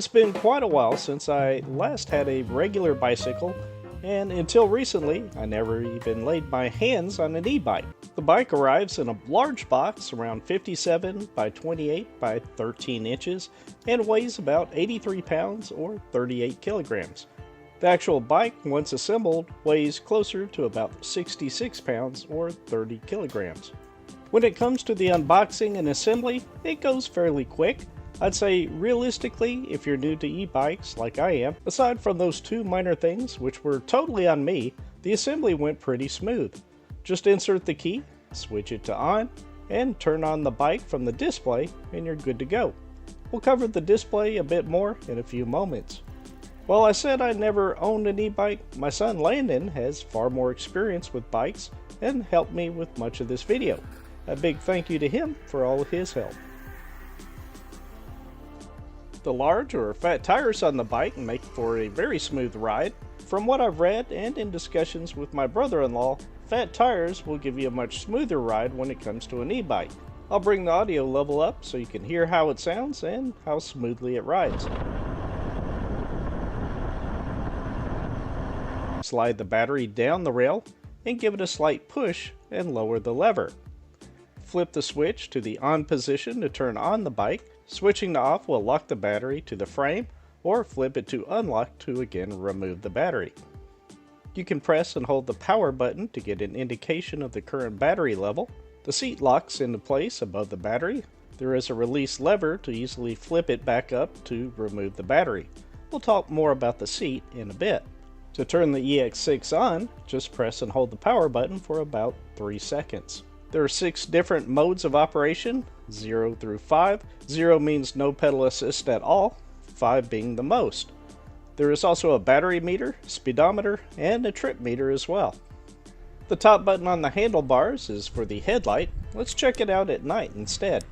It's been quite a while since I last had a regular bicycle, and until recently, I never even laid my hands on an e-bike. The bike arrives in a large box around 57 by 28 by 13 inches and weighs about 83 pounds or 38 kilograms. The actual bike, once assembled, weighs closer to about 66 pounds or 30 kilograms. When it comes to the unboxing and assembly, it goes fairly quick. I'd say realistically, if you're new to e-bikes like I am, aside from those two minor things which were totally on me, the assembly went pretty smooth. Just insert the key, switch it to on, and turn on the bike from the display and you're good to go. We'll cover the display a bit more in a few moments. While I said I never owned an e-bike, my son Landon has far more experience with bikes and helped me with much of this video. A big thank you to him for all of his help. The large or fat tires on the bike make for a very smooth ride. From what I've read and in discussions with my brother-in-law, fat tires will give you a much smoother ride when it comes to an e-bike. I'll bring the audio level up so you can hear how it sounds and how smoothly it rides. Slide the battery down the rail and give it a slight push and lower the lever. Flip the switch to the on position to turn on the bike. Switching to off will lock the battery to the frame, or flip it to unlock to again remove the battery. You can press and hold the power button to get an indication of the current battery level. The seat locks into place above the battery. There is a release lever to easily flip it back up to remove the battery. We'll talk more about the seat in a bit. To turn the EX6 on, just press and hold the power button for about 3 seconds. There are 6 different modes of operation, 0 through 5. 0 means no pedal assist at all, 5 being the most. There is also a battery meter, speedometer, and a trip meter as well. The top button on the handlebars is for the headlight. Let's check it out at night instead.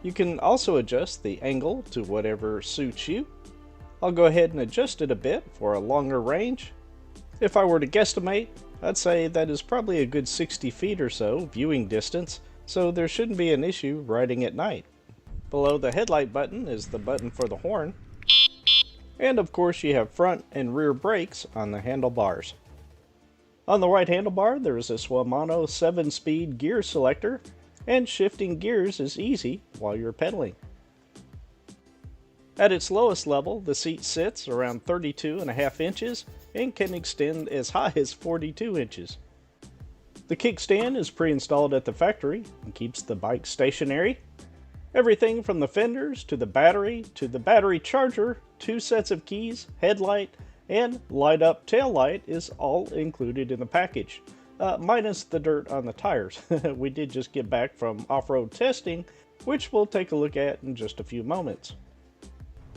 You can also adjust the angle to whatever suits you. I'll go ahead and adjust it a bit for a longer range. If I were to guesstimate, I'd say that is probably a good 60 feet or so viewing distance, so there shouldn't be an issue riding at night. Below the headlight button is the button for the horn. And of course you have front and rear brakes on the handlebars. On the right handlebar there is a Shimano 7-speed gear selector, and shifting gears is easy while you're pedaling. At its lowest level, the seat sits around 32.5 inches and can extend as high as 42 inches. The kickstand is pre-installed at the factory and keeps the bike stationary. Everything from the fenders to the battery charger, 2 sets of keys, headlight, and light-up tail light is all included in the package, minus the dirt on the tires. We did just get back from off-road testing, which we'll take a look at in just a few moments.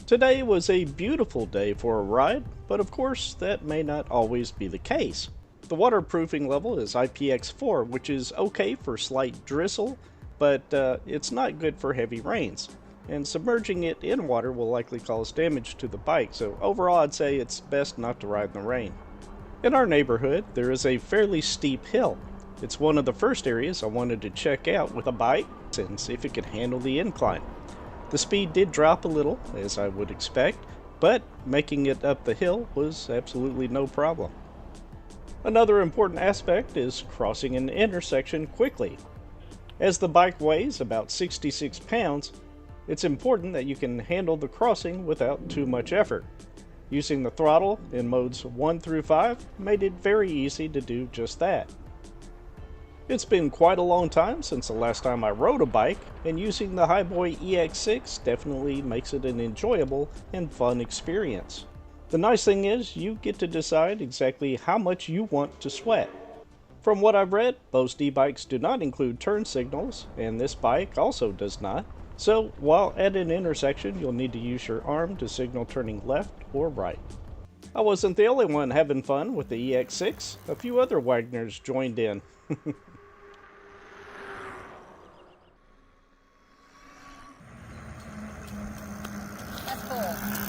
Today was a beautiful day for a ride, but of course that may not always be the case. The waterproofing level is IPX4, which is okay for slight drizzle, but it's not good for heavy rains. And submerging it in water will likely cause damage to the bike, so overall I'd say it's best not to ride in the rain. In our neighborhood, there is a fairly steep hill. It's one of the first areas I wanted to check out with a bike and see if it could handle the incline. The speed did drop a little, as I would expect, but making it up the hill was absolutely no problem. Another important aspect is crossing an intersection quickly. As the bike weighs about 66 pounds, it's important that you can handle the crossing without too much effort. Using the throttle in modes 1 through 5 made it very easy to do just that. It's been quite a long time since the last time I rode a bike, and using the Hiboy EX6 definitely makes it an enjoyable and fun experience. The nice thing is, you get to decide exactly how much you want to sweat. From what I've read, most e-bikes do not include turn signals, and this bike also does not. So, while at an intersection, you'll need to use your arm to signal turning left or right. I wasn't the only one having fun with the EX6. A few other Wagners joined in. That's cool.